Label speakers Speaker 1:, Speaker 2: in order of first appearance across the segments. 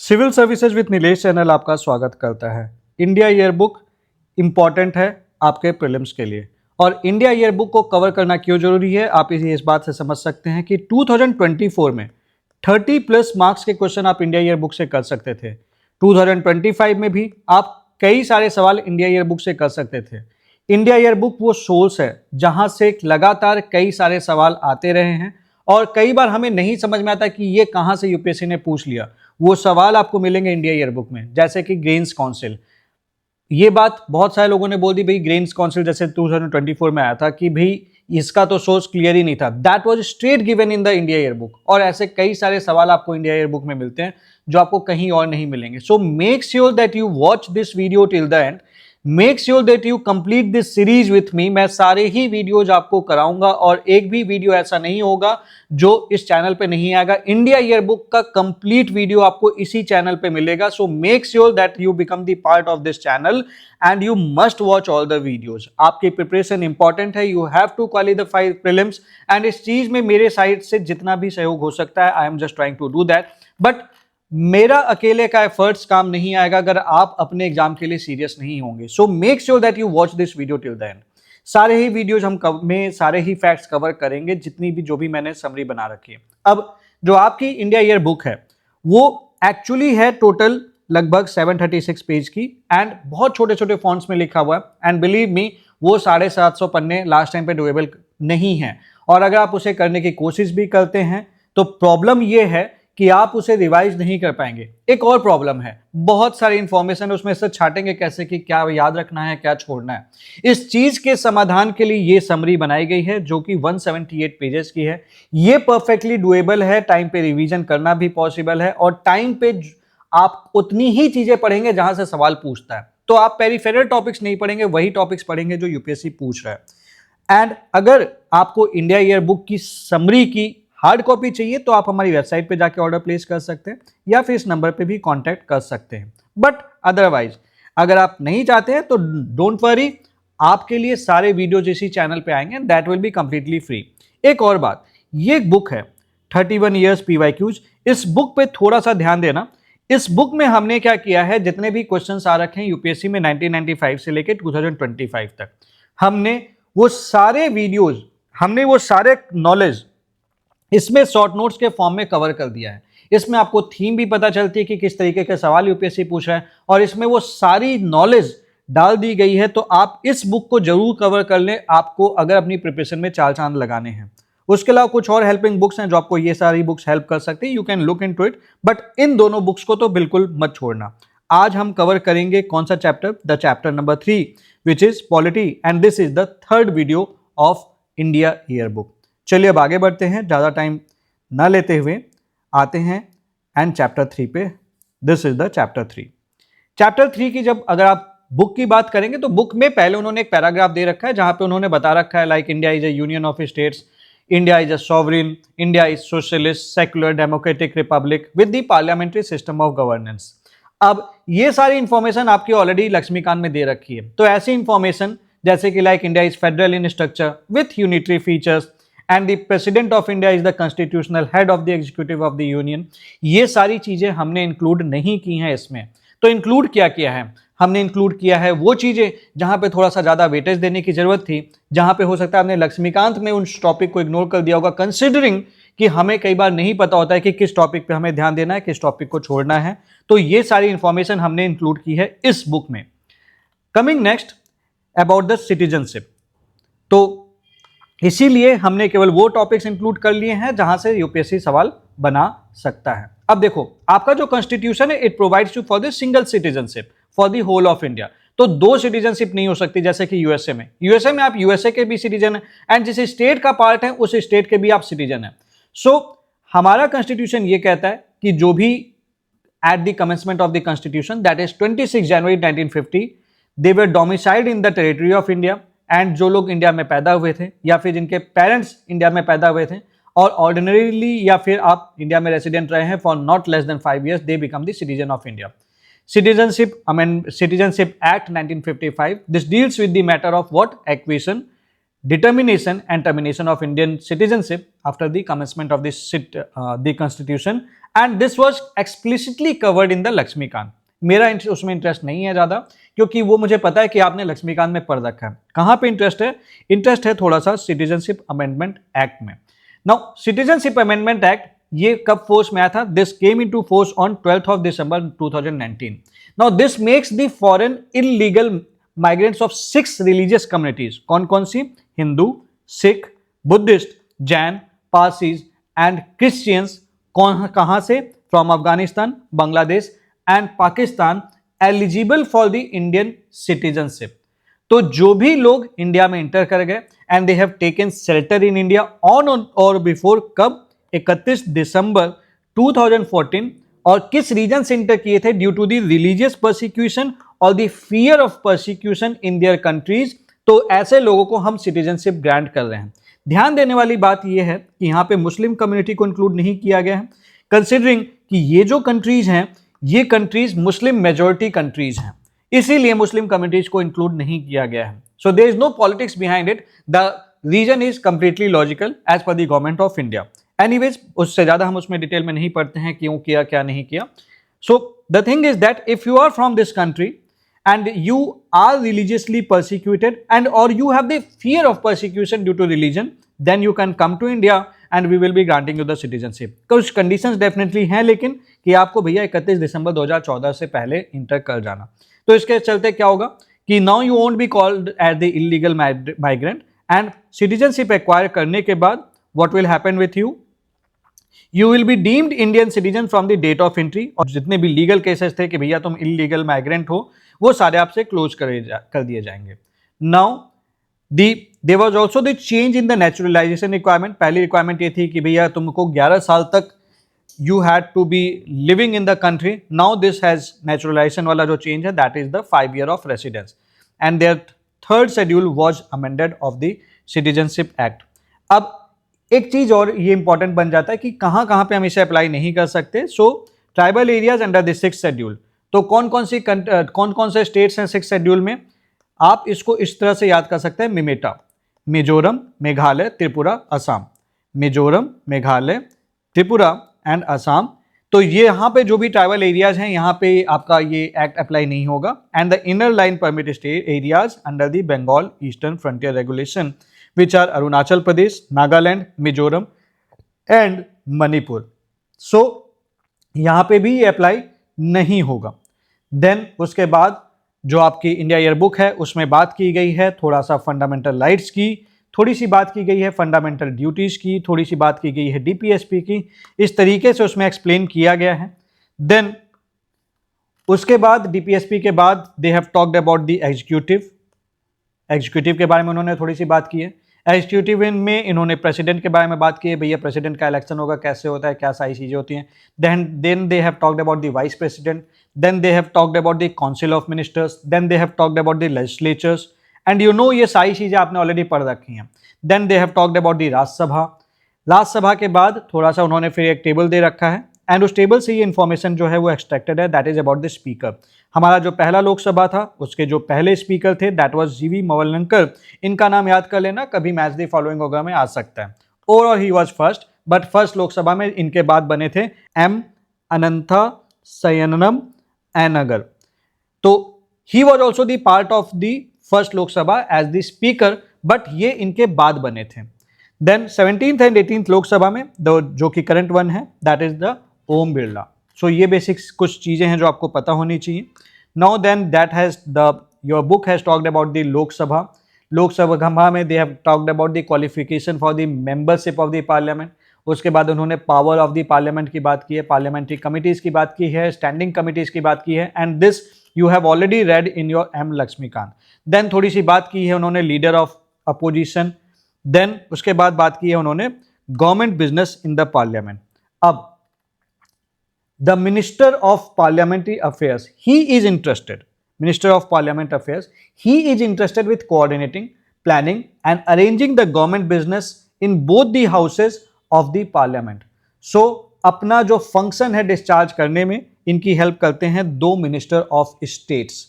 Speaker 1: Civil services with Nilesh channel आपका स्वागत करता है। इंडिया ईयरबुक इंपॉर्टेंट है आपके प्रीलिम्स के लिए, और इंडिया ईयरबुक को कवर करना क्यों जरूरी है आप इस बात से समझ सकते हैं कि 2024 में 30 प्लस मार्क्स के क्वेश्चन आप इंडिया ईयरबुक से कर सकते थे। 2025 में भी आप कई सारे सवाल इंडिया ईयरबुक से कर सकते थे। इंडिया ईयरबुक वो सोर्स है जहां से लगातार कई सारे सवाल आते रहे हैं, और कई बार हमें नहीं समझ में आता कि ये कहां से यूपीएससी ने पूछ लिया। वो सवाल आपको मिलेंगे इंडिया ईयरबुक में, जैसे कि ग्रेन्स काउंसिल। ये बात बहुत सारे लोगों ने बोल दी, भाई ग्रेन्स काउंसिल जैसे 2024 में आया था कि भाई इसका तो सोर्स क्लियर ही नहीं था। That was straight given in the India yearbook, और ऐसे कई सारे सवाल आपको इंडिया ईयरबुक में मिलते हैं जो आपको कहीं और नहीं मिलेंगे। सो make sure that you watch this video till the end, make sure that you complete this series with me. मैं सारे ही वीडियोज आपको कराऊंगा और एक भी वीडियो ऐसा नहीं होगा जो इस चैनल पे नहीं आएगा। इंडिया ईयरबुक का कंप्लीट वीडियो आपको इसी चैनल पे मिलेगा। So make sure that you become the part of this channel and you must watch all the videos. आपकी प्रिपरेशन इंपॉर्टेंट है, you have to qualify prelims, and इस चीज में मेरे साइड से जितना भी सहयोग हो सकता है I am just trying to do that. But मेरा अकेले का एफर्ट्स काम नहीं आएगा अगर आप अपने एग्जाम के लिए सीरियस नहीं होंगे। सो make sure that you watch this video till the end. सारे ही वीडियोज में सारे ही फैक्ट्स कवर करेंगे, जितनी भी जो भी मैंने समरी बना रखी है। अब जो आपकी इंडिया ईयर बुक है वो एक्चुअली है टोटल लगभग 736 पेज की, एंड बहुत छोटे छोटे फॉन्ट्स में लिखा हुआ है। एंड बिलीव मी, वो 750 पन्ने लास्ट टाइम पे डुएबल नहीं है, और अगर आप उसे करने की कोशिश भी करते हैं तो प्रॉब्लम ये है कि आप उसे रिवाइज नहीं कर पाएंगे। एक और प्रॉब्लम है, बहुत सारी इंफॉर्मेशन उसमें से छाटेंगे कैसे कि क्या याद रखना है क्या छोड़ना है। इस चीज के समाधान के लिए ये समरी बनाई गई है जो कि 178 पेजेस की है। ये परफेक्टली डुएबल है, टाइम पे रिवीजन करना भी पॉसिबल है, और टाइम पे आप उतनी ही चीजें पढ़ेंगे जहां से सवाल पूछता है। तो आप पेरिफेरल टॉपिक्स नहीं पढ़ेंगे, वही टॉपिक्स पढ़ेंगे जो यूपीएससी पूछ रहा है। एंड अगर आपको इंडिया ईयर बुक की समरी की हार्ड कॉपी चाहिए तो आप हमारी वेबसाइट पे जाके ऑर्डर प्लेस कर सकते हैं, या फिर इस नंबर पे भी कांटेक्ट कर सकते हैं। बट अदरवाइज अगर आप नहीं चाहते हैं तो डोंट वरी, आपके लिए सारे वीडियोज इसी चैनल पे आएंगे, that will be completely free. एक और बात, ये बुक है 31 ईयर्स पीवाईक्यूज। इस बुक पे थोड़ा सा ध्यान देना। इस बुक में हमने क्या किया है, जितने भी क्वेश्चंस आ रखे हैं यूपीएससी में 1995 से लेकर 2025 तक, हमने वो सारे वीडियोज, हमने वो सारे नॉलेज इसमें शॉर्ट नोट्स के फॉर्म में कवर कर दिया है। इसमें आपको थीम भी पता चलती है कि किस तरीके के सवाल यूपीएससी पूछ रहा है, और इसमें वो सारी नॉलेज डाल दी गई है। तो आप इस बुक को जरूर कवर कर लें, आपको अगर अपनी प्रिपरेशन में चार चांद लगाने हैं। उसके अलावा कुछ और हेल्पिंग बुक्स हैं जो आपको ये सारी बुक्स हेल्प कर सकती है, you can look into it, but in दोनों बुक्स को तो बिल्कुल मत छोड़ना। आज हम कवर करेंगे कौन सा chapter, the chapter number 3 which is polity, and this is the third video of India year book. चलिए अब आगे बढ़ते हैं, ज़्यादा टाइम ना लेते हुए आते हैं एंड चैप्टर 3 पे। This is the chapter 3। Chapter 3 की जब अगर आप बुक की बात करेंगे तो बुक में पहले उन्होंने एक पैराग्राफ दे रखा है जहां पे उन्होंने बता रखा है like India is a union of states, India is a sovereign, India is socialist secular democratic Republic with the parliamentary system of governance. अब ये सारी इंफॉर्मेशन आपकी ऑलरेडी लक्ष्मीकांत में दे रखी है। तो ऐसी इंफॉर्मेशन जैसे कि like India is federal in structure with unitary features and the president of India is the constitutional head of the executive of the union, ये सारी चीजें हमने इंक्लूड नहीं की हैं इसमें। तो इंक्लूड क्या किया है, हमने इंक्लूड किया है वो चीजें जहां पे थोड़ा सा ज्यादा वेटेज देने की जरूरत थी, जहां पे हो सकता है आपने लक्ष्मीकांत में उन टॉपिक को इग्नोर कर दिया होगा, कंसिडरिंग कि हमें कई बार नहीं पता होता है कि किस टॉपिक पे हमें ध्यान देना है, किस टॉपिक को छोड़ना है। तो ये सारी इंफॉर्मेशन हमने इंक्लूड की है इस बुक में। Coming next about the citizenship, तो इसीलिए हमने केवल वो टॉपिक्स इंक्लूड कर लिए हैं जहां से यूपीएससी सवाल बना सकता है। अब देखो, आपका जो कॉन्स्टिट्यूशन है it provides you for the single citizenship for the whole of India. तो दो सिटीजनशिप नहीं हो सकती जैसे कि यूएसए में। यूएसए में आप यूएसए के भी सिटीजन है, एंड जिस स्टेट का पार्ट है उस स्टेट के भी आप सिटीजन है। सो हमारा कॉन्स्टिट्यूशन ये कहता है कि जो भी at the commencement of the constitution that is 26 January 1950 they were domiciled in the territory of India, and जो लोग इंडिया में पैदा हुए थे या फिर जिनके पेरेंट्स इंडिया में पैदा हुए थे और ऑर्डिनरीली या फिर आप इंडिया में रेसिडेंट रहे हैं for not less than 5 years, they become the citizen of India. Citizenship act 1955, this deals with the matter of what, acquisition determination and termination of Indian citizenship after the commencement of the constitution, and this was explicitly covered in the Lakshmikant. मेरा उसमें interest नहीं है ज़्यादा, क्योंकि वो मुझे पता है कि आपने लक्ष्मीकांत में पढ़ रखा है. कहाँ पे इंटरेस्ट है? इंटरेस्ट है थोड़ा सा सिटीजनशिप अमेंडमेंट एक्ट में. नाउ सिटीजनशिप अमेंडमेंट एक्ट ये कब फोर्स में आया था? This came into force on 12th of December 2019. Now this makes the foreign illegal migrants of 6 religious communities. कौन कौन सी? Hindu, Sikh, Buddhist, Jain, Parsis and Christians. कहां से? From Afghanistan, Bangladesh and Pakistan, eligible for the Indian citizenship. तो जो भी लोग इंडिया में इंटर कर गए and they have taken shelter in India on और बिफोर कब? 31 दिसंबर 2014. और किस रीजन से इंटर किए थे? Due to the religious persecution और the fear of persecution in their countries. तो ऐसे लोगों को हम सिटीजनशिप ग्रांट कर रहे हैं. ध्यान देने वाली बात यह है कि यहां पे मुस्लिम कम्युनिटी को इंक्लूड नहीं किया गया है, कंसिडरिंग कि ये जो कंट्रीज हैं ये कंट्रीज मुस्लिम मेजॉरिटी कंट्रीज हैं, इसीलिए मुस्लिम कम्युनिटीज को इंक्लूड नहीं किया गया है. So there is no politics behind it. The reason is completely logical as per the government of India. Anyways, उससे ज्यादा हम उसमें डिटेल में नहीं पढ़ते हैं क्यों किया क्या नहीं किया. So the thing is that if you are from this country and you are religiously persecuted and or you have the fear of persecution due to religion, then you can come to India and we will be granting you the citizenship. कुछ conditions definitely हैं, लेकिन कि आपको भैया 31 दिसंबर 2014 से पहले inter कर जाना. तो इसके चलते क्या होगा कि now you won't be called as the illegal migrant and citizenship acquire करने के बाद what will happen with you? You will be deemed Indian citizen from the date of entry. और जितने भी लीगल केसेस थे कि भैया तुम इलीगल माइग्रेंट हो, वो सारे आपसे क्लोज कर दिए जाएंगे. Now there was also the change in the naturalisation requirement. पहली रिक्वायरमेंट ये थी कि भैया तुमको 11 साल तक you had to be living in the country. Now this has naturalisation वाला जो चेंज है that is the 5 year of residence and there third schedule was amended of the citizenship act. अब एक चीज और ये इंपॉर्टेंट बन जाता है कि कहां कहां पे हम इसे अप्लाई नहीं कर सकते. So tribal areas under the 6th schedule. तो कौन कौन से स्टेट्स हैं 6th शेड्यूल में? आप इसको इस तरह से याद कर सकते हैं. मिमेटा, मिजोरम, मेघालय, त्रिपुरा, असम. मिजोरम, मेघालय, त्रिपुरा एंड असम. तो ये यहाँ पे जो भी ट्राइबल एरियाज हैं यहाँ पे आपका ये एक्ट अप्लाई नहीं होगा. And the inner line permit state areas under the Bengal eastern frontier regulation which are Arunachal Pradesh, Nagaland, Mizoram and Manipur. So यहां पे भी ये अप्लाई नहीं होगा. देन उसके बाद जो आपकी इंडिया ईयर बुक है उसमें बात की गई है थोड़ा सा फंडामेंटल राइट्स की, थोड़ी सी बात की गई है फंडामेंटल ड्यूटीज की, थोड़ी सी बात की गई है डीपीएसपी की. इस तरीके से उसमें एक्सप्लेन किया गया है. देन उसके बाद डीपीएसपी के बाद दे have talked about the executive के बारे में उन्होंने थोड़ी सी बात की है. एग्जीक्यूटिव में इन्होंने प्रेसिडेंट के बारे में बात की है, भैया प्रेसिडेंट का इलेक्शन होगा, कैसे होता है, क्या सारी चीज़ें होती हैं. Then they have talked about the vice president. Then they have talked about the council of ministers. Then they have talked about the legislatures and you know ये सारी चीज़ें आपने ऑलरेडी पढ़ रखी हैं. Then they have talked about the Rajya Sabha. Rajya Sabha के बाद थोड़ा सा उन्होंने फिर एक टेबल दे रखा है एंड उस टेबल से ये इन्फॉर्मेशन जो है वो एक्सट्रैक्टेड है. That is about the speaker. हमारा जो पहला लोकसभा था उसके जो पहले स्पीकर थे दैट वाज जीवी मवलंकर. इनका नाम याद कर लेना, कभी मैच द फॉलोइंग वगैरह में आ सकता है. और he was first, but first Lok Sabha में इनके बाद बने थे एम अनंता सयनम एनगर. तो he was also the part of the first Lok Sabha as the speaker, but ये इनके बाद बने थे. Then 17th and 18th Lok Sabha में जो कि करंट वन है that is the Om Birla. सो ये बेसिक्स कुछ चीजें हैं जो आपको पता होनी चाहिए. Now then that has your book has talked about the Lok Sabha. Lok Sabha में they have talked about the qualification for the membership of the parliament. उसके बाद उन्होंने पावर ऑफ द पार्लियामेंट की बात की है, पार्लियामेंट्री कमिटीज की बात की है, स्टैंडिंग कमिटीज की बात की है and this you have already read in your M Laxmikanth. Then थोड़ी सी बात की है उन्होंने लीडर ऑफ अपोजिशन. देन उसके बाद बात की है उन्होंने government business in the parliament. अब the minister of parliamentary affairs, he is interested, minister of parliament affairs, he is interested with coordinating, planning and arranging the government business in both the houses of the parliament. So अपना जो function है discharge करने में इनकी help करते हैं दो minister of states.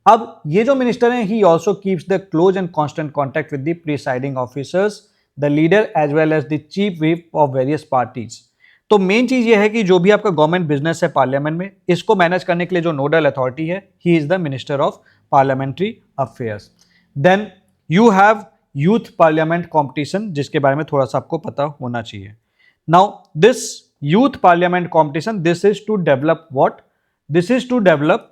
Speaker 1: अब ये जो मिनिस्टर हैं, he also keeps the close and constant contact with the presiding officers, the leader as well as the chief whip of various parties. तो मेन चीज ये है कि जो भी आपका गवर्नमेंट बिजनेस है पार्लियामेंट में, इसको मैनेज करने के लिए जो नोडल अथॉरिटी है, he is the minister of parliamentary affairs. Then you have youth parliament competition, जिसके बारे में थोड़ा सा आपको पता होना चाहिए। Now this youth parliament competition, this is to develop what? This is to develop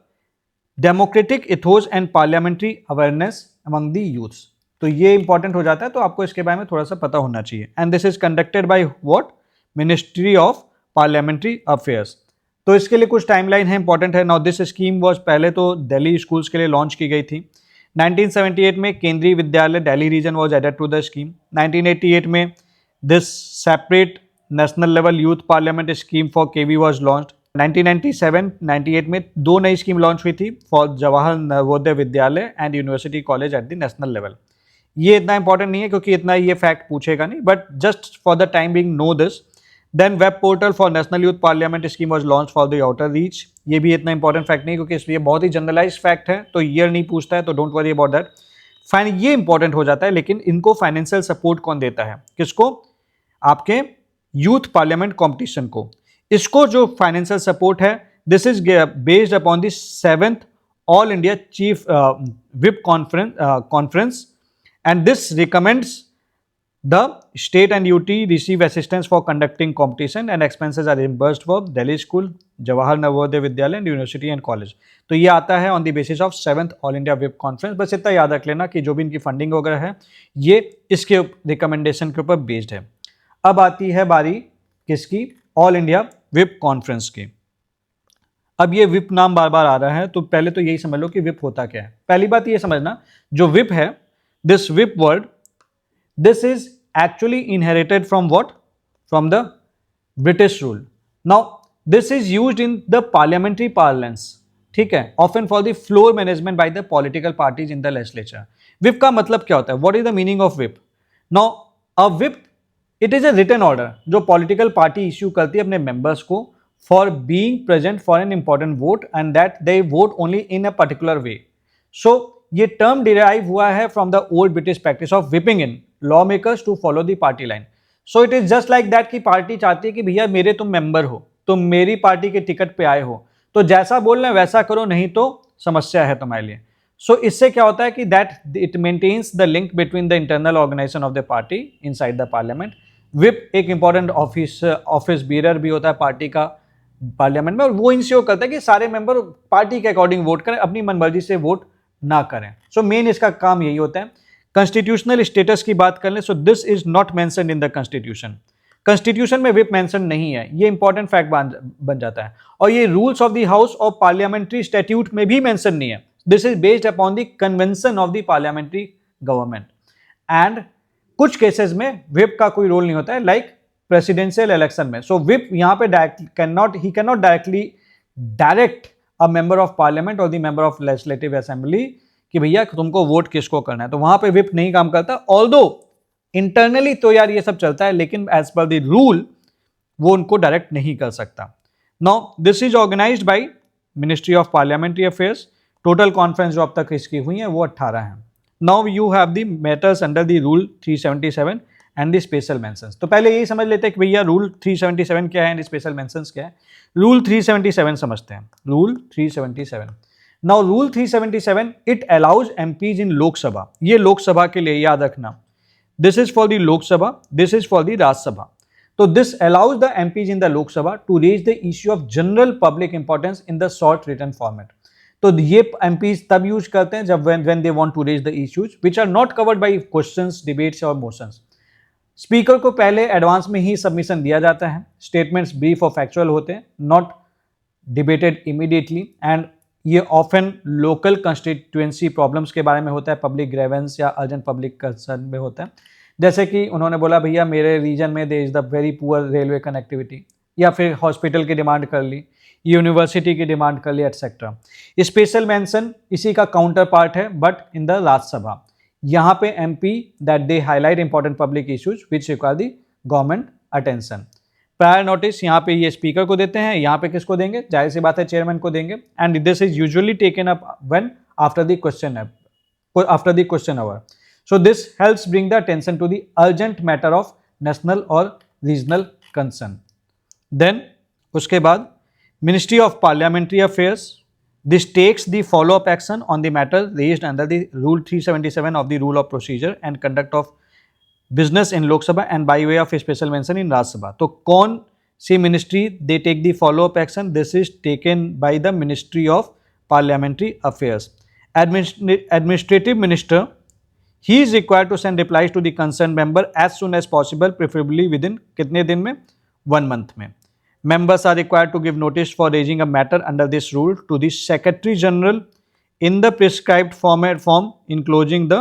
Speaker 1: democratic ethos and parliamentary awareness among the youths. तो ये इंपॉर्टेंट हो जाता है, तो आपको इसके बारे में थोड़ा सा पता होना चाहिए। And this is conducted by what? Ministry of parliamentary affairs. तो इसके लिए कुछ टाइमलाइन है, इंपॉर्टेंट है। नाउ दिस स्कीम वाज पहले तो दिल्ली स्कूल्स के लिए लॉन्च की गई थी। 1978 में Kendriya Vidyalaya Delhi region was added to the scheme. 1988 में this separate national level youth parliament scheme for KV was launched. 1997-98 में दो नई स्कीम लॉन्च हुई थी for Jawahar Navodaya Vidyalaya and university college at the national level. ये इतना इंपॉर्टेंट नहीं है क्योंकि इतना ये फैक्ट पूछेगा नहीं, but just for the time being know this. Then web portal for national youth parliament scheme was launch for the outreach. ये भी इतना इंपॉर्टेंट फैक्ट नहीं क्योंकि इसलिए बहुत ही जनरलाइज फैक्ट है, तो ईयर नहीं पूछता है, तो don't worry about that. Fine, ये इंपॉर्टेंट हो जाता है, लेकिन इनको फाइनेंशियल सपोर्ट कौन देता है? किसको? आपके यूथ पार्लियामेंट कॉम्पिटिशन को। इसको जो फाइनेंशियल सपोर्ट है, this is based upon the 7th all India chief whip conference, and this recommends the state and UT receive assistance for conducting competition and expenses are reimbursed for Delhi School, Jawahar Navodaya Vidyalaya and University and College। तो ये आता है on the basis of 7th All India Whip Conference। बस इतना याद रख लेना कि जो भी इनकी फंडिंग वगैरह है, ये इसके रिकमेंडेशन के ऊपर बेस्ड है। अब आती है बारी किसकी? ऑल इंडिया व्हिप कॉन्फ्रेंस की। अब ये विप नाम बार बार आ रहा है, तो पहले तो यही समझ लो कि विप होता क्या है। पहली बात ये समझना, जो विप है, this whip word, this is actually inherited from what? From the British rule. Now this is used in the parliamentary parlance, ठीक है, often for the floor management by the political parties in the legislature। whip का मतलब क्या होता है? What is the meaning of whip? Now a whip, it is a written order जो political party issue करती है अपने members को for being present for an important vote and that they vote only in a particular way। So ये term derive हुआ है from the old British practice of whipping in law makers to follow the party line. So it is just like that कि party चाहती है कि भैया मेरे तुम मेंबर हो, तुम मेरी पार्टी के टिकट पे आए हो, तो जैसा बोल रहे हैं वैसा करो, नहीं तो समस्या है तुम्हारे लिए। सो इससे क्या होता है कि that it maintains the link between the internal organisation of the party inside the parliament. Whip एक इंपॉर्टेंट ऑफिस बीरर भी होता है पार्टी का पार्लियामेंट में, और वो इंश्योर करता है कि सारे मेंबर पार्टी के अकॉर्डिंग वोट करें, अपनी मनमर्जी से वोट ना करें। सो मेन इसका काम यही होता है। कॉन्स्टिट्यूशनल स्टेटस की बात कर लें, सो this is not mentioned in the constitution. Constitution में विप मेंशन नहीं है, ये इंपॉर्टेंट फैक्ट बन जाता है। और ये रूल्स ऑफ द हाउस और पार्लियामेंट्री स्टैट्यूट में भी मेंशन नहीं है। This is based upon the convention of the parliamentary government. And कुछ केसेस में विप का कोई रोल नहीं होता है, लाइक प्रेसिडेंशियल इलेक्शन में। सो विप यहाँ पे can not directly direct a member of parliament और the member of legislative assembly कि भैया तुमको वोट किसको करना है, तो वहां पे विप नहीं काम करता। ऑल्दो इंटरनली तो यार ये सब चलता है, लेकिन एज पर द रूल वो उनको डायरेक्ट नहीं कर सकता। Now this is organised by ministry of parliamentary affairs. Total conference जो अब तक इसकी हुई है वो 18 है। Now you have the matters under the rule 377 and the special mentions. तो पहले यही समझ लेते हैं कि भैया रूल 377 क्या है एंड स्पेशल मेंशंस क्या है। रूल 377 समझते हैं। Rule 377, now rule 377 it allows MPs in Lok Sabha. ये लोकसभा के लिए याद रखना, this is for the Lok Sabha, this is for the Rajya Sabha. तो this allows the MPs in the Lok Sabha to raise the issue of general public importance in the short written format. तो ये MPs तब use करते हैं जब when they want to raise the issues which are not covered by questions, debates और motions. Speaker को पहले advance में ही सबमिशन दिया जाता है। स्टेटमेंट्स ब्रीफ और फैक्चुअल होते हैं, नॉट डिबेटेड इमीडिएटली। एंड ये ऑफन लोकल कंस्टिट्यूएंसी प्रॉब्लम्स के बारे में होता है, पब्लिक ग्रेवेंस या अर्जेंट पब्लिक कंसर्न में होता है। जैसे कि उन्होंने बोला भैया मेरे रीजन में there is the very poor railway connectivity, या फिर हॉस्पिटल की डिमांड कर ली, यूनिवर्सिटी की डिमांड कर ली, एटसेट्रा। स्पेशल मेंशन इसी का काउंटर पार्ट है, बट इन द राज्यसभा। यहाँ पे MP that they highlight important public issues which require the government attention. Prior notice यहाँ पे ये स्पीकर को देते हैं, यहाँ पे किसको देंगे? जाहिर सी बात है चेयरमैन को देंगे। And this is usually taken up when after the question hour. So this helps bring the attention to the urgent matter of national or regional concern. Then उसके बाद Ministry of Parliamentary Affairs, this takes the follow-up action on the matter raised under the Rule 377 of the Rule of Procedure and Conduct of Business in Lok Sabha and by way of a special mention in Raj Sabha. तो कौन सी ministry they take the follow-up action? This is taken by the Ministry of Parliamentary Affairs. Administrative Minister, he is required to send replies to the concerned member as soon as possible, preferably within कितने दिन में? 1 month में. Members are required to give notice for raising a matter under this rule to the Secretary General in the prescribed form enclosing the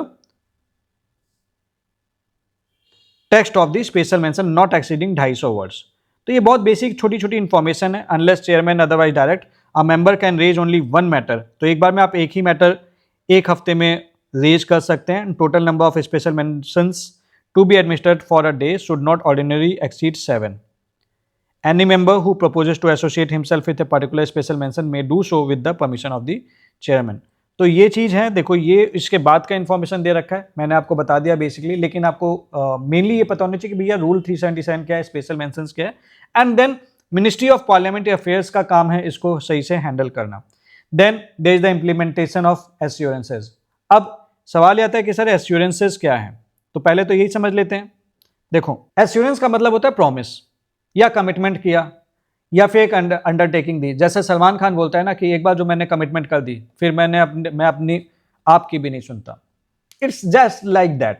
Speaker 1: text of the special mention not exceeding 250 words. तो ये बहुत basic छोटी छोटी information है. Unless chairman otherwise direct a member can raise only one matter. तो एक बार में आप एक ही मैटर एक हफ्ते में रेज कर सकते हैं. Total number of special mentions to be administered for a day should not ordinary exceed 7. Any member who proposes to associate himself with a particular special mention may do so with the permission of the chairman. तो ये चीज़ है. देखो ये इसके बाद का information दे रखा है, मैंने आपको बता दिया बेसिकली, लेकिन आपको मेनली ये पता होना चाहिए कि भैया रूल 377 क्या है, स्पेशल मेंशंस क्या है, and then ministry of parliamentary affairs का काम है इसको सही से हैंडल करना. Then there is the implementation of assurances. अब सवाल आता है कि सर एश्योरेंसेज क्या है, तो पहले तो यही समझ लेते हैं. देखो एश्योरेंस का मतलब होता है प्रॉमिस या कमिटमेंट किया या फिर एक अंडरटेकिंग दी. जैसे सलमान खान बोलता है ना कि एक बार जो मैंने कमिटमेंट कर दी फिर मैं अपनी आपकी भी नहीं सुनता. It's just like that.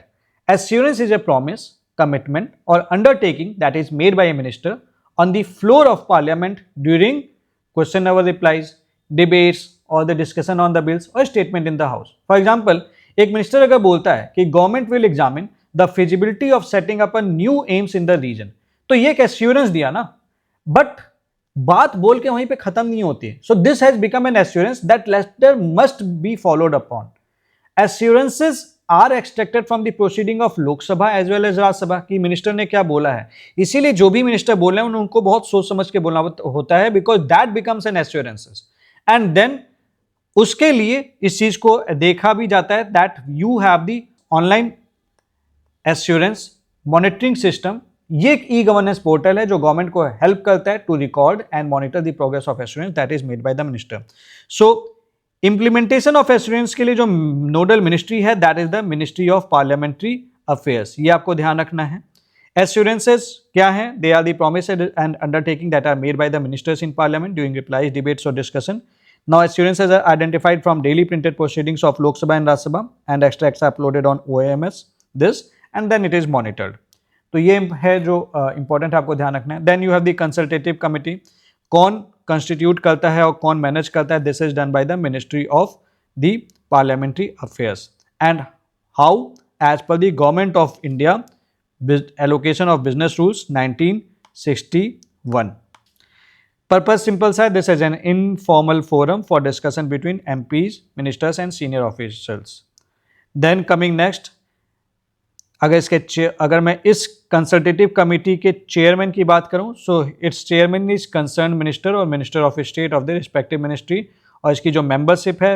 Speaker 1: Assurance is a promise, commitment और undertaking that is made by a minister on the floor of parliament during question hour replies, debates और the discussion on the bills और statement in the house. For example एक minister अगर बोलता है कि government will examine the feasibility of setting up a new AIIMS in the region, तो ये एक एश्योरेंस दिया ना, बट बात बोल के वहीं पे खत्म नहीं होती है. So this has become an assurance that later must be followed upon. Assurances are extracted from the proceeding of Lok Sabha as well as Rajya Sabha की मिनिस्टर ने क्या बोला है. इसीलिए जो भी मिनिस्टर बोल रहे हैं उनको बहुत सोच समझ के बोलना होता है, because that becomes an assurances. And then उसके लिए इस चीज को देखा भी जाता है that you have the online assurance monitoring system. ये एक ई गवर्नेंस पोर्टल है जो गवर्नमेंट को हेल्प करता है to record and monitor the progress of assurance that is made by the minister. So implementation of assurance के लिए जो नोडल मिनिस्ट्री है that is the ministry of parliamentary affairs. ये आपको ध्यान रखना है. एश्योरेंसेस क्या है? They are the promises and undertaking that are made by the ministers in parliament during replies, debates और discussion. Now assurances are identified from daily printed proceedings of Lok Sabha and Raj Sabha and extracts are uploaded on OAMS this and then it is monitored. तो ये है जो important आपको ध्यान रखना है. Then you have the consultative committee. कौन constitute करता है और कौन मैनेज करता है? This is done by the ministry of the parliamentary affairs. And how? As per the government of India allocation of business rules 1961. Purpose simple सा है. This is an informal forum for discussion between MPs, ministers and senior officials. Then coming next, अगर मैं इस consultative committee के chairman की बात करूं, so it's chairman is concern minister और minister of state of the respective ministry. और इसकी जो मेंबरशिप है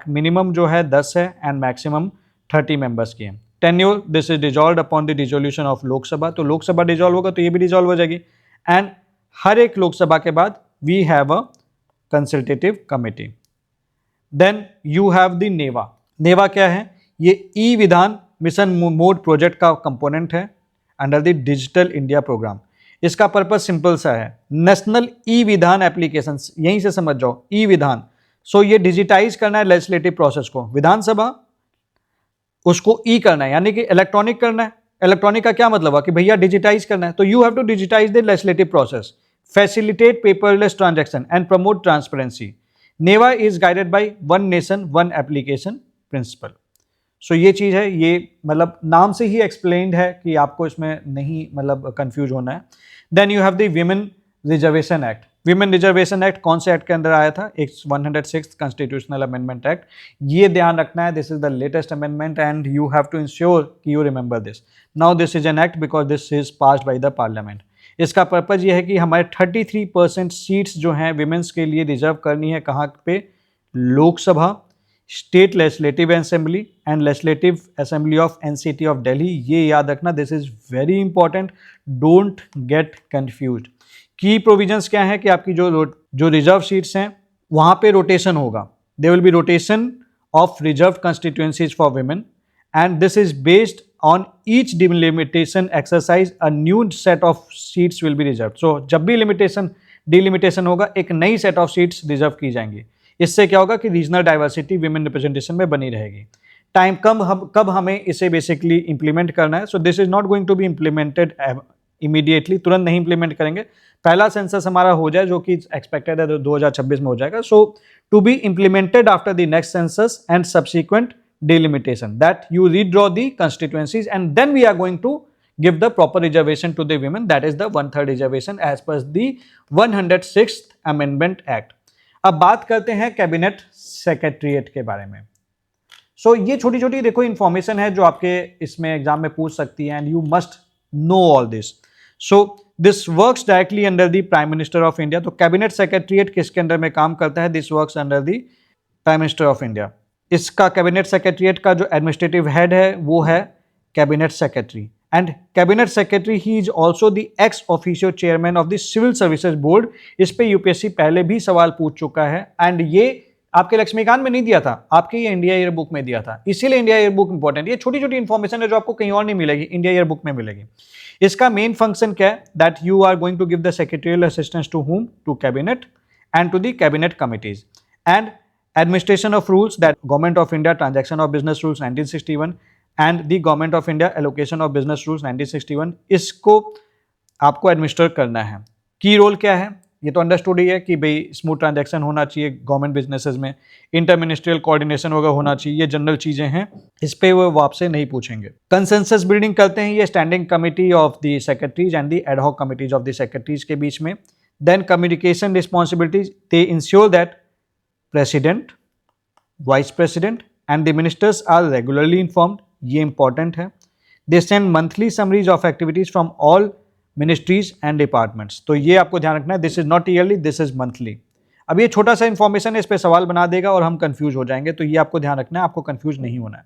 Speaker 1: मिनिमम जो है 10 है एंड मैक्सिमम 30 मेंबर्स की है. Tenure, this is dissolve upon the dissolution of Lok Sabha. तो लोकसभा डिजॉल्व होगा तो ये भी डिजॉल्व हो जाएगी. एंड हर एक लोकसभा के बाद we have a consultative committee. Then you have the NEVA. NEVA क्या है? ये e Vidhan mission mode project का कंपोनेंट है under the digital India programme. इसका पर्पस सिंपल सा है, नेशनल ई विधान एप्लीकेशन. यहीं से समझ जाओ ई विधान. सो ये डिजिटाइज करना है लेजिस्लेटिव प्रोसेस को. विधानसभा उसको ई करना है यानी कि इलेक्ट्रॉनिक करना है. इलेक्ट्रॉनिक का क्या मतलब है कि भैया डिजिटाइज करना है. तो you have to digitise the legislative process, facilitate paperless transaction and promote transparency. NEVA is guided by one nation one application principle. So ये चीज़ है, ये मतलब नाम से ही explained है कि आपको इसमें नहीं मतलब कंफ्यूज होना है. Then you have the Women Reservation Act. Women Reservation Act कौन से एक्ट के अंदर आया था? एक 106th Constitutional Amendment Act. ये ध्यान रखना है, this is the latest amendment and you have to ensure कि you remember this. Now this is an act because this is passed by the parliament. इसका पर्पज ये है कि हमारे 33% सीट्स जो हैं विमेंस के लिए रिजर्व करनी है. कहाँ पे? Lok Sabha state legislative assembly and legislative assembly of NCT of Delhi, ये याद रखना, this is very important, don't get confused. की प्रोविजंस क्या है कि आपकी जो रिजर्व सीट्स हैं वहां पे रोटेशन होगा, there will be rotation of reserve constituencies for women and this is based on each delimitation exercise a new set of seats will be reserve. So जब भी डिलिमिटेशन होगा एक नई सेट ऑफ सीट्स रिजर्व की जाएंगी। इससे क्या होगा कि रीजनल डाइवर्सिटी विमेन रिप्रेजेंटेशन में बनी रहेगी। टाइम कब हमें इसे बेसिकली इंप्लीमेंट करना है। So this is not going to be implemented immediately, तुरंत नहीं इंप्लीमेंट करेंगे, पहला सेंसस हमारा हो जाए जो कि एक्सपेक्टेड है 2026 में हो जाएगा। So to be implemented after the next census and subsequent delimitation that you redraw the constituencies and then we are going to give the proper reservation to the women, that is the 1/3 reservation as per the 106th amendment act। अब बात करते हैं cabinet secretariat के बारे में। सो ये छोटी छोटी देखो इंफॉर्मेशन है जो आपके इसमें एग्जाम में पूछ सकती है and you must know all this. So this works directly under the prime minister of India. तो कैबिनेट सेक्रेटरीट किसके अंडर में काम करता है? This works under the prime minister of India. इसका कैबिनेट सेक्रेटरीट का जो एडमिनिस्ट्रेटिव हेड है वो है cabinet secretary and cabinet secretary ही is also the ex officio chairman of the civil services board. इस पे यूपीएससी पहले भी सवाल पूछ चुका है एंड ये आपके लक्ष्मीकांत में नहीं दिया था, आपके ये इंडिया ईयर बुक में दिया था, इसीलिए इंडिया ईयर बुक इंपॉर्टेंट। ये छोटी छोटी इंफॉर्मेशन है जो आपको कहीं और नहीं मिलेगी, इंडिया ईयर बुक में मिलेगी। इसका मेन फंक्शन क्या है? That you are going to give the secretarial assistance to whom? To cabinet and to the cabinet committees and administration of rules, that government of India transaction of business rules 1961 and the government of India allocation of business rules 1961, इसको आपको administer करना है। की role क्या है? ये तो understood ही है कि भाई स्मूथ ट्रांजैक्शन होना चाहिए गवर्नमेंट बिजनेसेस में, इंटर मिनिस्ट्रियल कोऑर्डिनेशन वगैरह होना चाहिए, ये जनरल चीजें हैं, इस पे वो आपसे नहीं पूछेंगे। कंसेंसस बिल्डिंग करते हैं ये standing committee of the secretaries and the ad hoc committees of the secretaries के बीच में। Then communication responsibilities, they ensure that president, vice president and the ministers are regularly informed, ये इंपॉर्टेंट है। They send monthly summaries of activities from all ministries and departments. तो ये आपको ध्यान रखना है, this is not yearly, this is monthly. अब ये छोटा सा इंफॉर्मेशन है, इस पर सवाल बना देगा और हम कंफ्यूज हो जाएंगे, तो ये आपको ध्यान रखना है, आपको कंफ्यूज नहीं होना है।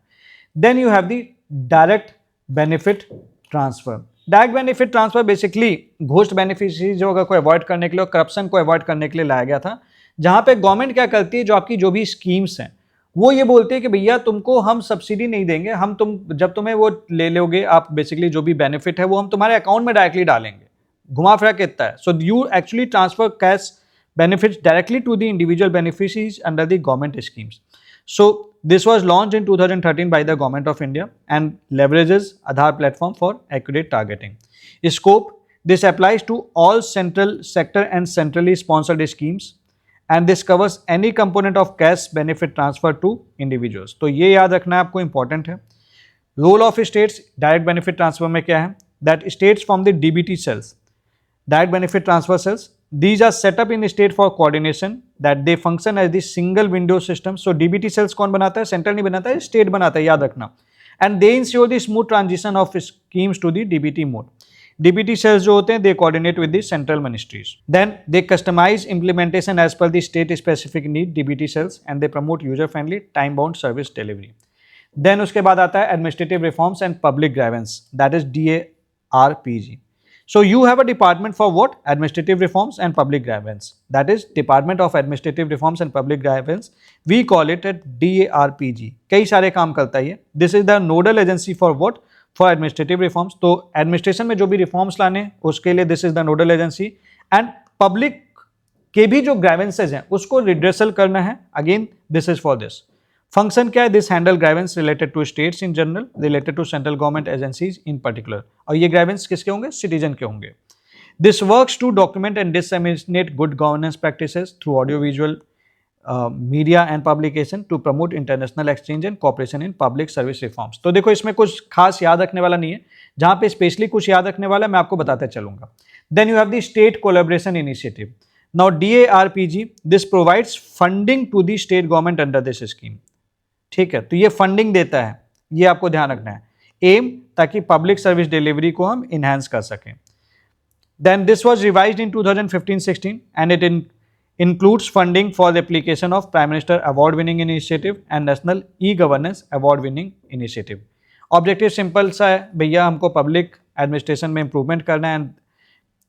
Speaker 1: Then you have the direct benefit transfer. Direct benefit transfer basically ghost beneficiaries को अवॉइड करने के लिए और करप्शन को अवॉइड करने के लिए लाया गया था, जहां पे गवर्नमेंट क्या करती है, जो आपकी जो भी स्कीम्स हैं वो ये बोलते हैं कि भैया तुमको हम सब्सिडी नहीं देंगे, हम जब तुम्हें वो ले लोगे आप बेसिकली जो भी बेनिफिट है वो हम तुम्हारे अकाउंट में डायरेक्टली डालेंगे। घुमा फिरा के इतना है। So you actually transfer cash benefits directly to the individual beneficiaries under the government schemes. So this was launched in 2013 by the government of India and leverages Aadhaar platform for accurate targeting. Scope, this applies to all central sector and centrally sponsored schemes and this covers any component of cash benefit transfer to individuals। तो ये याद रखना है आपको, important है। Role of states direct benefit transfer में क्या है? That states from the DBT cells, direct benefit transfer cells, these are set up in state for coordination that they function as the single window system। so DBT cells कौन बनाता है? Central नहीं बनाता है, state बनाता है, याद रखना। and they ensure the smooth transition of schemes to the DBT mode। DBT cells जो होते हैं they coordinate with the central ministries। then they customize implementation as per the state specific need DBT cells and they promote user friendly time bound service delivery। then उसके बाद आता है administrative reforms and public grievance, that is DARPG। so you have a department for what? Administrative reforms and public grievance, that is Department of Administrative Reforms and Public Grievance, we call it at DARPG। कई सारे काम करता है ये। this is the nodal agency for what? For administrative reforms. तो administration में जो भी रिफॉर्म्स लाने उसके लिए this is the nodal agency and public के भी जो ग्राइवेंसेज हैं उसको रिड्रेसल करना है, again this is for this. Function क्या है? This handle grievance related to states in general, related to central government agencies in particular. और ये ग्राइवेंस किसके होंगे? सिटीजन के होंगे। This works to document and disseminate good governance practices through audio visual media and publication to promote international exchange and cooperation in public service reforms. तो देखो इसमें कुछ खास याद रखने वाला नहीं है, जहां पे स्पेशली कुछ याद रखने वाला मैं आपको बताते चलूंगा। Then you have the state collaboration initiative. Now DARPG this provides funding to the state government under this scheme. ठीक है, तो ये फंडिंग देता है, ये आपको ध्यान रखना है। एम, ताकि पब्लिक सर्विस डिलीवरी को हम इनहेंस कर सकें। Then this was revised in 2015-16 and it includes funding for the application of Prime Minister Award Winning Initiative and National E-Governance Award Winning Initiative. Objective simple सा है भैया, हमको public administration में improvement करना है and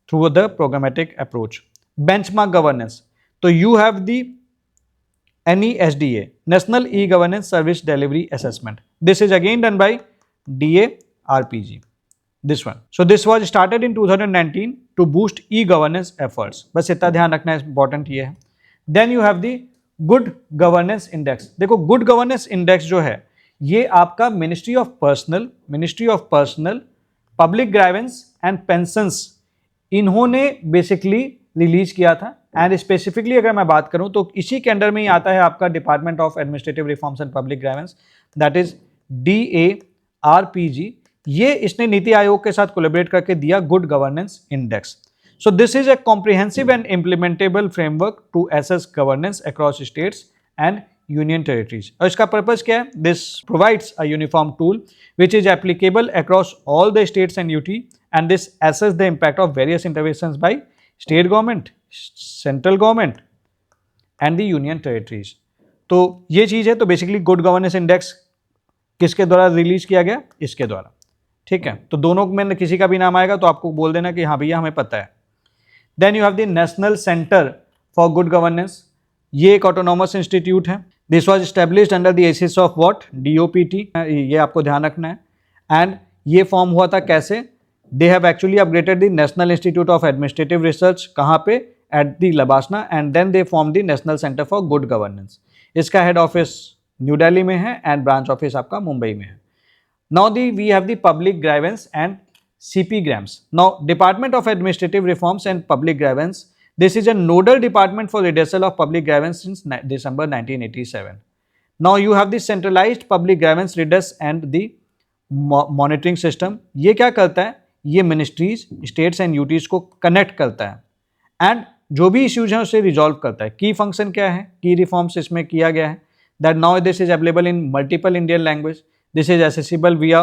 Speaker 1: through the programmatic approach. Benchmark governance, तो you have the NESDA, National E-Governance Service Delivery Assessment. This is again done by DARPG. This one. So this was started in 2019 to boost e-governance efforts. बस इतना ध्यान रखना है, important ये है. Then you have the Good Governance Index. देखो Good Governance Index जो है ये आपका Ministry of Personnel, Public Grievance and Pensions इन्होंने बेसिकली रिलीज किया था. एंड स्पेसिफिकली अगर मैं बात करूं तो इसी के अंडर में ही आता है आपका department of administrative reforms and public grievance, that is DARPG. ये इसने नीति आयोग के साथ कोलैबोरेट करके दिया good governance index. So this is a comprehensive and implementable framework to assess governance across states and union territories. और इसका पर्पस क्या है? This provides a uniform tool which is applicable across all the states and UT and this assess the impact of various interventions by state government, central government and the union territories. तो ये चीज़ है. तो basically good governance index किसके द्वारा release किया गया? इसके द्वारा. ठीक है, तो दोनों में किसी का भी नाम आएगा तो आपको बोल देना कि हाँ भैया हमें पता है. Then you have the national centre for good governance. ये एक ऑटोनॉमस इंस्टीट्यूट है. This was established under the aegis of what? DOPT. ये आपको ध्यान रखना है. एंड ये फॉर्म हुआ था कैसे? They have actually upgraded the National Institute of Administrative Research. कहाँ पे? At the Labasna, and then they formed the National Center for Good Governance. इसका हेड ऑफिस न्यू दिल्ली में है एंड ब्रांच ऑफिस आपका मुंबई में है. Now we have the Public Grievance and CP Grams. Now Department of Administrative Reforms and Public Grievance. This is a nodal department for redressal of public grievance since December 1987. Now you have the centralized public grievance redress and the monitoring system. ये क्या करता है? ये ministries, states and UTs को connect करता है and जो भी इश्यूज हैं उसे रिजॉल्व करता है. की फंक्शन क्या है? की रिफॉर्म्स इसमें किया गया है. That now this is available in multiple Indian language. This is accessible via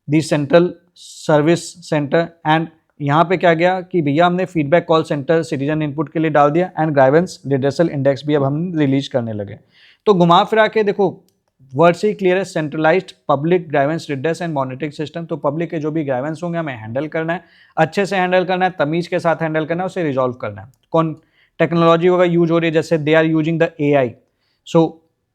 Speaker 1: the central service centre. And यहाँ पे क्या गया कि भैया हमने feedback call centre citizen input के लिए डाल दिया एंड ग्राइवेंस रिड्रेसल इंडेक्स भी अब हम रिलीज करने लगे. तो घुमा फिरा के देखो वर्ड से ही क्लियर है, centralised public grievance redress and monitoring system. तो पब्लिक के जो भी ग्राइवेंस होंगे हमें हैंडल करना है, अच्छे से हैंडल करना है, तमीज़ के साथ हैंडल करना है, उसे रिजॉल्व करना है. कौन टेक्नोलॉजी वगैरह यूज हो रही है? जैसे they are using the AI. So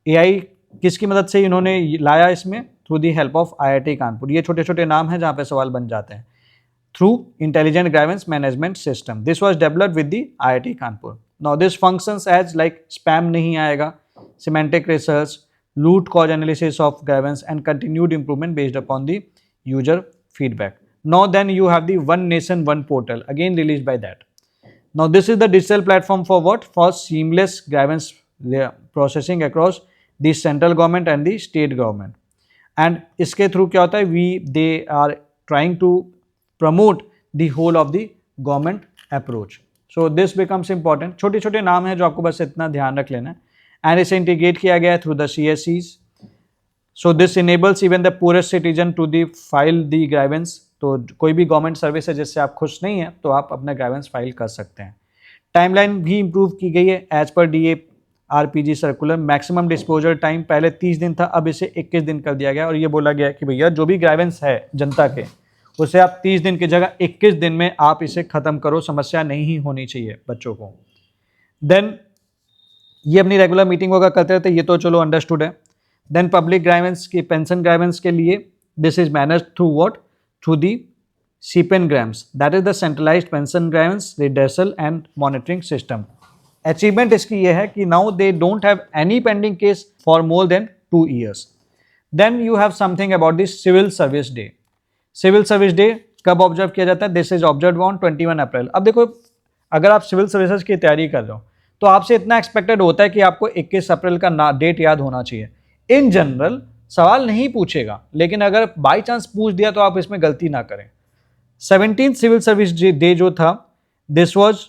Speaker 1: AI किसकी मदद से इन्होंने लाया इसमें? Through the help of IIT Kanpur. ये छोटे छोटे नाम हैं जहाँ पे सवाल बन जाते हैं. Through intelligent grievance management system. This was developed with the IIT Kanpur. Now this functions as like spam नहीं आएगा, semantic research, root cause analysis of grievance and continued improvement based upon the user feedback. Now then you have the One Nation One portal again released by that. Now this is the digital platform for what? For seamless grievance processing across the central government and the state government. And इसके through क्या होता है? They are trying to promote the whole of the government approach. So this becomes important. छोटे छोटे नाम हैं जो आपको बस इतना ध्यान रख लेना है. एंड इसे इंटीग्रेट किया गया through the CSCs. So this enables even the poorest citizen to the file the grievance. तो कोई भी गवर्नमेंट सर्विस है जिससे आप खुश नहीं हैं तो आप अपना ग्राइवेंस फाइल कर सकते हैं. टाइमलाइन भी इंप्रूव की गई है as per DARPG circular. Maximum disposal time पहले 30 दिन था, अब इसे 21 दिन कर दिया गया. और ये बोला गया कि भैया जो भी ग्राइवेंस है जनता के उसे आप 30 दिन की जगह 21 दिन में आप इसे ख़त्म करो, समस्या नहीं होनी चाहिए बच्चों को. देन ये अपनी रेगुलर मीटिंग वगैरह करते रहते, ये तो चलो अंडरस्टूड है. देन पब्लिक ग्राइवेंस की पेंशन ग्राइवेंस के लिए this is manage through what? Through the CPEN grams, that is the centralised pension grievance redressal and monitoring system. Achievement इसकी ये है कि now they don't have any pending case for more than 2 years. Then you have something about this civil service day. Civil service day कब observe किया जाता है? This is observe on 21 April. अब देखो अगर आप सिविल सर्विसेज की तैयारी कर रहे हो तो आपसे इतना एक्सपेक्टेड होता है कि आपको 21 अप्रैल का डेट याद होना चाहिए. इन जनरल सवाल नहीं पूछेगा, लेकिन अगर बाय चांस पूछ दिया तो आप इसमें गलती ना करें. 17th सिविल सर्विस डे जो था दिस वाज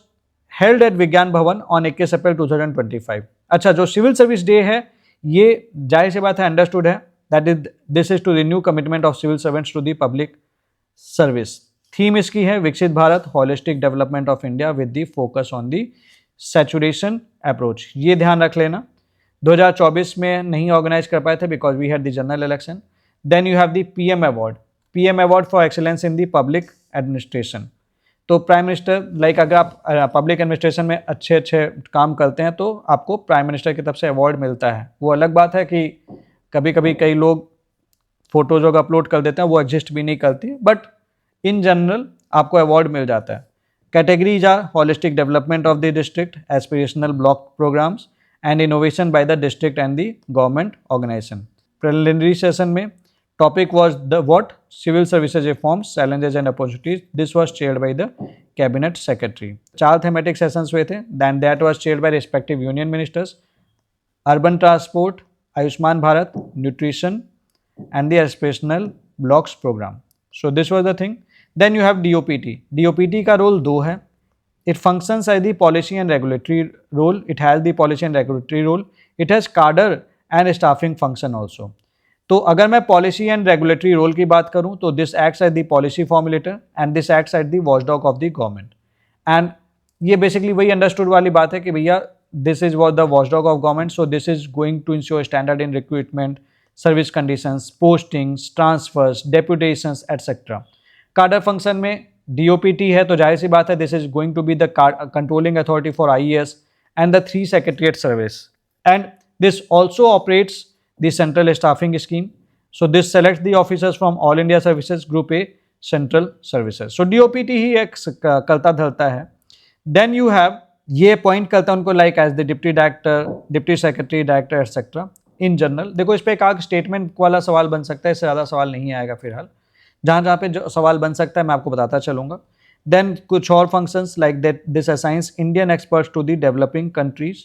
Speaker 1: हेल्ड एट विज्ञान भवन ऑन 21 अप्रैल 2025. अच्छा, जो सिविल सर्विस डे है ये जाहिर सी बात है अंडरस्टूड है, that is this is to renew commitment of civil servants to the public service. Theme इसकी है Viksit Bharat holistic development of India with the focus on the saturation approach, ये ध्यान रख लेना। 2024 में नहीं ऑर्गेनाइज कर पाए थे because we had the general election. Then you have the PM award, PM award for excellence in the public administration. तो प्राइम मिनिस्टर, लाइक अगर आप पब्लिक एडमिनिस्ट्रेशन में अच्छे अच्छे काम करते हैं तो आपको प्राइम मिनिस्टर की तरफ से अवार्ड मिलता है। वो अलग बात है कि कभी कभी कई लोग फोटोज वगैरह अपलोड कर देते हैं, वो एग्जिस्ट भी नहीं करती, बट इन जनरल आपको अवार्ड मिल जाता है। Categories are holistic development of the district, aspirational block programmes and innovation by the district and the government organisation. Preliminary session में topic was the what civil services reforms, challenges and opportunities. This was chaired by the cabinet secretary. 4 thematic sessions हुए थे, then that was chaired by respective union ministers. Urban transport, Ayushman Bharat, nutrition and the aspirational blocks program. So this was the thing. Then you have DOPT. DOPT का role 2 है. It functions as the policy and regulatory role. It has the policy and regulatory role. It has cadre and staffing function also. तो अगर मैं policy and regulatory role की बात करूँ तो this acts as the policy formulator and this acts as the watchdog of the government. And ये basically वही understood वाली बात है कि भैया this is what the watchdog of government. So this is going to ensure standard in recruitment, service conditions, postings, transfers, deputations etcetera. Cadre function में DOPT है तो जाहिर सी बात है this is going to be the controlling authority for IAS and the 3 secretariat service and this also operates the central staffing scheme. So this select the officers from all India services group A central services. So DOPT ही एक करता धरता है। Then you have, ये appoint करता है उनको like as the deputy director, deputy secretary, director etcetera in general. देखो इस पे एक आग स्टेटमेंट वाला सवाल बन सकता है, इससे ज़्यादा सवाल नहीं आएगा फिलहाल। जहाँ जहाँ पे जो सवाल बन सकता है मैं आपको बताता चलूँगा। देन कुछ और functions like that this assigns Indian experts to the developing countries.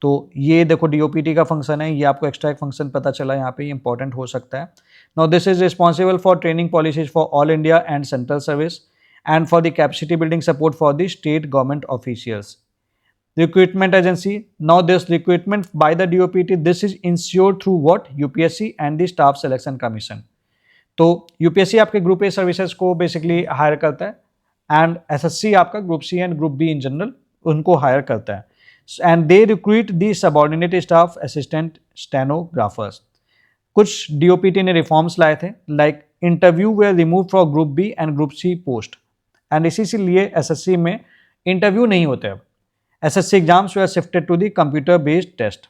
Speaker 1: तो ये देखो डीओपीटी का फंक्शन है, ये आपको एक्स्ट्रा एक फंक्शन पता चला यहाँ पे, इंपॉर्टेंट हो सकता है। Now this is responsible for training policies for all India and central service and for the capacity building support for the state government officials. Recruitment agency. Now this recruitment by the DOPT, this is ensured through what? UPSC and the Staff Selection Commission. तो UPSC आपके group A services को basically hire करता है and SSC आपका group C and group B in general उनको hire करता है and they recruit the subordinate staff, assistant, stenographers. कुछ DOPT ने रिफॉर्म्स लाए थे like interview were remove for group B and group C post and इसीलिए SSC में interview नहीं होते अब। SSC exams were shifted to the computer-based test.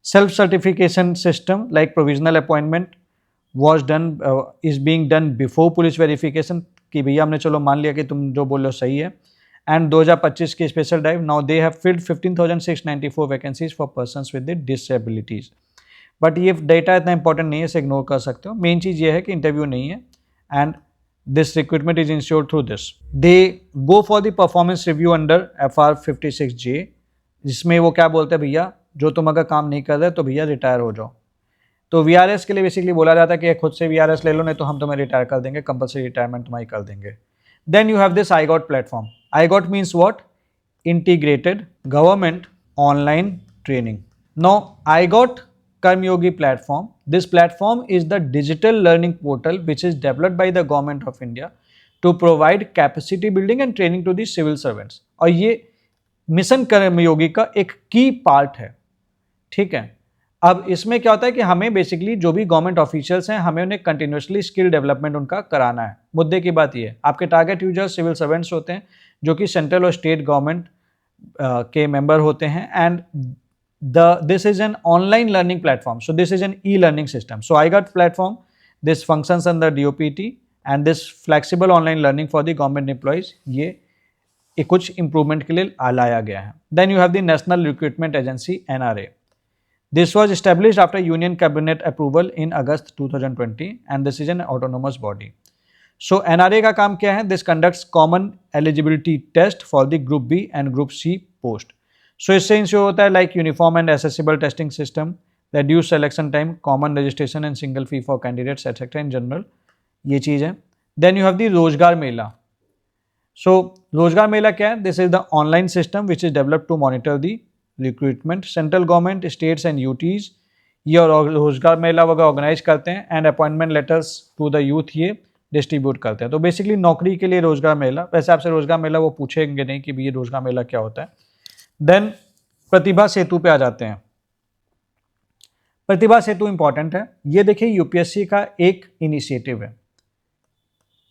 Speaker 1: Self-certification system like provisional appointment was done is being done before police verification कि भैया हमने चलो मान लिया कि तुम जो बोल रहे हो सही है। एंड 2025 की special drive, now they have filled 15,694 vacancies for persons with disabilities. But ये डेटा इतना इंपॉर्टेंट नहीं है, इसे इग्नोर कर सकते हो। मेन चीज़ ये है कि इंटरव्यू नहीं है and this recruitment is ensured through this. They go for the performance review under FR 56J, जिसमें वो क्या बोलते हैं भैया जो तुम अगर काम नहीं कर रहे तो भैया रिटायर हो जाओ। तो VRS के लिए बेसिकली बोला जाता है कि खुद से VRS ले लो नहीं तो हम तुम्हें रिटायर कर देंगे, कंपल्सरी रिटायरमेंट तुम्हारी कर देंगे। Then you have this IGOT platform. IGOT means what? Integrated government online training. No IGOT Karmayogi platform, this platform is the digital learning portal which is developed by the government of India to provide capacity building and training to the civil servants। और ये mission कर्मयोगी का एक की part है, ठीक है। अब इसमें क्या होता है कि हमें बेसिकली जो भी गवर्नमेंट ऑफिशियल्स हैं हमें उन्हें कंटिन्यूसली स्किल डेवलपमेंट उनका कराना है। मुद्दे की बात ये है, आपके टारगेट यूजर्स सिविल सर्वेंट्स होते हैं जो कि सेंट्रल और स्टेट गवर्नमेंट के मेंबर होते हैं and this is an online learning platform, so this is an e-learning system. So IGOT platform, this functions under DOPT and this flexible online learning for the government employees, ये कुछ improvement के लिए लाया गया है। Then you have the National Recruitment Agency NRA. This was established after Union Cabinet approval in August 2020 and this is an autonomous body. So NRA का काम क्या है? This conducts common eligibility test for the Group B and Group C post. सो इससे ensure होता है like uniform and accessible testing system, reduce selection time, common registration and single fee for candidates etcetera in general, ये चीज़ है। Then you have the रोजगार मेला। सो रोजगार मेला क्या है? This is the online system which is developed to monitor the recruitment. Central government, states and UTs ये रोजगार मेला वगैरह organise करते हैं and appointment letters to the youth ये डिस्ट्रीब्यूट करते हैं। तो बेसिकली नौकरी के लिए रोजगार मेला, वैसे आपसे रोजगार मेला वो पूछेंगे नहीं कि ये रोजगार मेला क्या होता है। देन प्रतिभा सेतु पे आ जाते हैं। प्रतिभा सेतु इंपॉर्टेंट है। ये देखिए यूपीएससी का एक इनिशिएटिव है।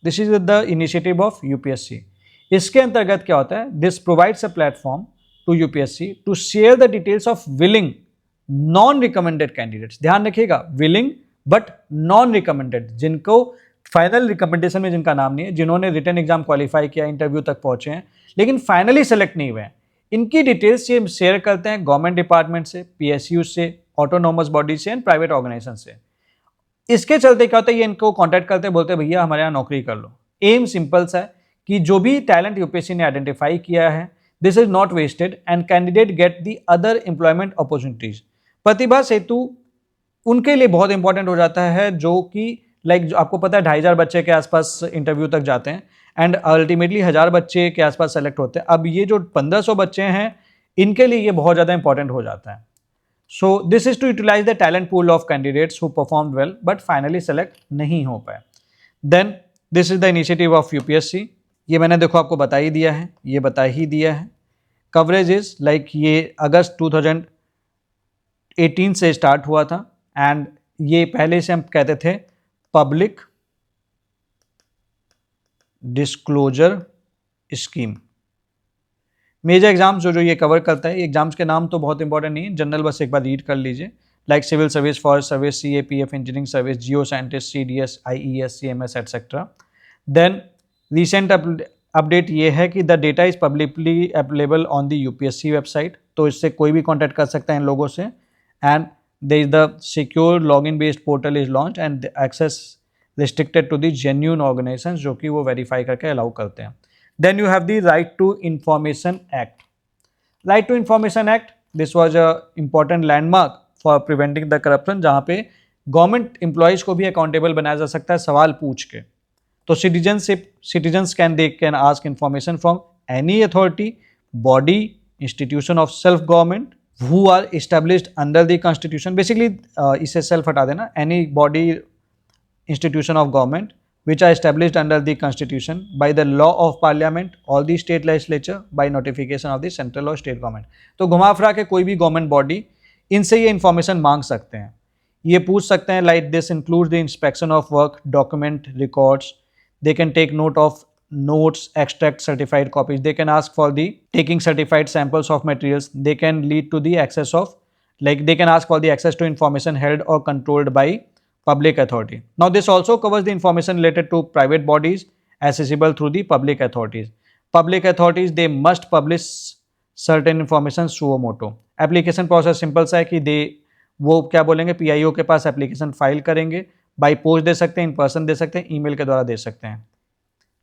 Speaker 1: This is the initiative of UPSC. इसके अंतर्गत क्या होता है, this provides a platform to UPSC to share the details of willing non recommended candidates. ध्यान रखिएगा, विलिंग बट नॉन रिकमेंडेड, जिनको फाइनल रिकमेंडेशन में जिनका नाम नहीं है, जिन्होंने रिटन एग्जाम क्वालिफाई किया, इंटरव्यू तक पहुंचे हैं लेकिन फाइनली सेलेक्ट नहीं हुए हैं, इनकी डिटेल्स ये शेयर करते हैं गवर्नमेंट डिपार्टमेंट से, पीएसयू से, ऑटोनोमस बॉडी से एंड प्राइवेट ऑर्गेनाइजेशन से। इसके चलते क्या होता है, ये इनको कॉन्टैक्ट करते हैं, बोलते हैं भैया हमारे यहाँ नौकरी कर लो। एम सिंपल सा है कि जो भी टैलेंट यूपीएससी ने आइडेंटिफाई किया है, this is not wasted and candidate get the other employment opportunities. Pratibha Setu उनके लिए बहुत इंपॉर्टेंट हो जाता है जो कि लाइक आपको पता है 2500 बच्चे के आसपास इंटरव्यू तक जाते हैं एंड अल्टीमेटली 1000 बच्चे के आसपास सेलेक्ट होते हैं। अब ये जो 1500 बच्चे हैं इनके लिए ये बहुत ज़्यादा इंपॉर्टेंट हो जाता है। So this is to utilise the talent pool of candidates who perform well but finally select नहीं हो पाए। Then this is the initiative of UPSC. ये मैंने देखो आपको बता ही दिया है, ये बता ही दिया है। कवरेज इज लाइक ये अगस्त 2018 से स्टार्ट हुआ था एंड ये पहले से हम कहते थे public disclosure scheme. Major exams जो ये कवर करता है, एग्जाम्स के नाम तो बहुत इंपॉर्टेंट नहीं है, जनरल बस एक बार रीड कर लीजिए, like civil service, forest service, CAPF, engineering service, geo scientist, CDS, IES, CMS etcetera. Then recent update ये है कि the data is publicly available on the UPSC website, तो इससे कोई भी कॉन्टैक्ट कर सकता है इन लोगों से। And there is the secure login based portal is launched and the access restricted to the genuine organizations जो कि वो verify करके allow करते हैं। Then you have the Right to Information Act. Right to Information Act, this was a important landmark for preventing the corruption, जहाँ पे government employees को भी अकाउंटेबल बनाया जा सकता है सवाल पूछ के। तो citizens can ask information from any authority, body, institution of self government who are established under the constitution। basically इसे self हटा देना, any body, institution of government which are established under the constitution by the law of parliament or the state legislature by notification of the central or state government। तो घुमा फिरा के कोई भी government body इनसे ये इंफॉर्मेशन मांग सकते हैं, ये पूछ सकते हैं। Like this includes the inspection of work, document, records, they can take note of notes, extract certified copies, they can ask for the taking certified samples of materials, they can lead to the access of, like they can ask for the access to information held or controlled by public authority। Now this also covers the information related to private bodies accessible through the public authorities। Public authorities they must publish certain information suo motu। Application process simple सा है कि वो क्या बोलेंगे, PIO के पास application file करेंगे, by post दे सकते हैं, इन पर्सन दे सकते हैं, ईमेल के द्वारा दे सकते हैं,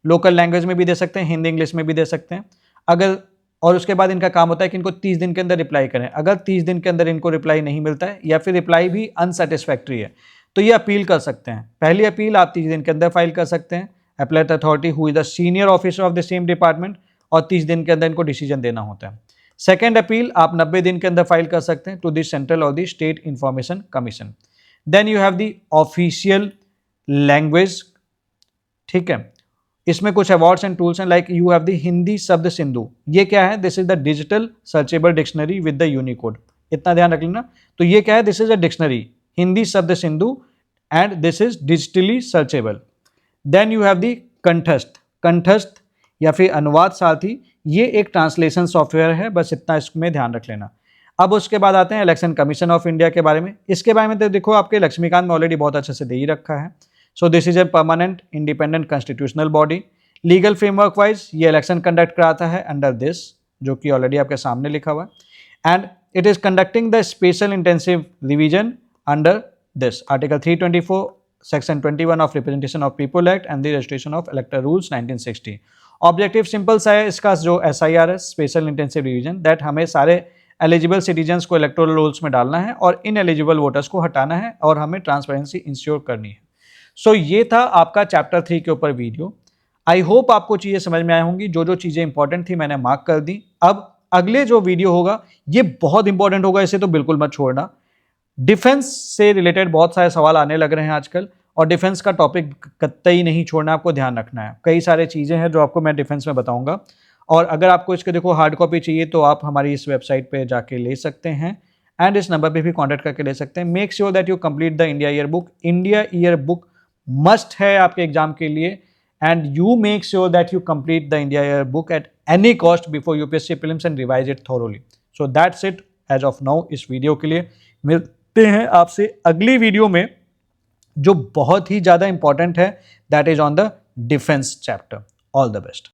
Speaker 1: लोकल लैंग्वेज में भी दे सकते हैं, हिंदी इंग्लिश में भी दे सकते हैं। अगर और उसके बाद इनका काम होता है कि इनको 30 दिन के अंदर रिप्लाई करें। अगर 30 दिन के अंदर इनको रिप्लाई नहीं मिलता है या फिर रिप्लाई भी अनसेटिस्फैक्ट्री है तो ये अपील कर सकते हैं। पहली अपील आप 30 दिन के अंदर फाइल कर सकते हैं, applet authority who is the senior officer of the same department, और 30 दिन के अंदर इनको डिसीजन देना होता है। सेकेंड अपील आप 90 दिन के अंदर फाइल कर सकते हैं टू द सेंट्रल और the state information commission. Then you have the official language, ठीक है, इसमें कुछ अवार्ड्स एंड टूल्स हैं, like you have the Hindi Shabd Sindhu. ये क्या है, this is the digital searchable dictionary with the Unicode, इतना ध्यान रख लेना। तो ये क्या है, this is a dictionary Hindi Shabd Sindhu and this is digitally searchable. Then you have the कंठस्थ या फिर अनुवाद सारथी, ये एक ट्रांसलेशन सॉफ्टवेयर है, बस इतना इसमें ध्यान रख लेना। अब उसके बाद आते हैं इलेक्शन कमीशन ऑफ इंडिया के बारे में। इसके बारे में तो देखो आपके लक्ष्मीकांत में ऑलरेडी बहुत अच्छे से दे ही रखा है। So this is a permanent independent constitutional body. Legal framework wise ये इलेक्शन कंडक्ट कराता है अंडर दिस, जो कि ऑलरेडी आपके सामने लिखा हुआ है। And it is conducting the special intensive revision under this article 324 section 21 of representation of people act and the registration of electoral rules 1960। Objective simple सा है इसका, जो SIR है स्पेशल इंटेंसिव रिवीजन, दैट हमें सारे एलिजिबल सिटीजन्स को electoral rolls में डालना है और इन एलिजिबल वोटर्स को हटाना है और हमें ट्रांसपेरेंसी इंश्योर करनी है। सो ये था आपका चैप्टर 3 के ऊपर वीडियो। आई होप आपको चीज़ें समझ में आई होंगी। जो जो चीज़ें इंपॉर्टेंट थी मैंने मार्क कर दी। अब अगले जो वीडियो होगा ये बहुत इंपॉर्टेंट होगा, इसे तो बिल्कुल मत छोड़ना। डिफेंस से रिलेटेड बहुत सारे सवाल आने लग रहे हैं आजकल, और डिफेंस का टॉपिक कतई नहीं छोड़ना, आपको ध्यान रखना है। कई सारे चीज़ें हैं जो आपको मैं डिफेंस में बताऊंगा, और अगर आपको इसके देखो हार्ड कॉपी चाहिए तो आप हमारी इस वेबसाइट पे जाके ले सकते हैं एंड इस नंबर पे भी कॉन्टैक्ट करके ले सकते हैं। Make sure that you complete the India year book. India year book must है आपके एग्जाम के लिए and you make sure that you complete the India year book at any cost before UPSC prelims and revise it thoroughly. So that's it as of now इस video के लिए। मिलते हैं आपसे अगली वीडियो में जो बहुत ही ज्यादा इंपॉर्टेंट है, that is on the defence chapter. All the best.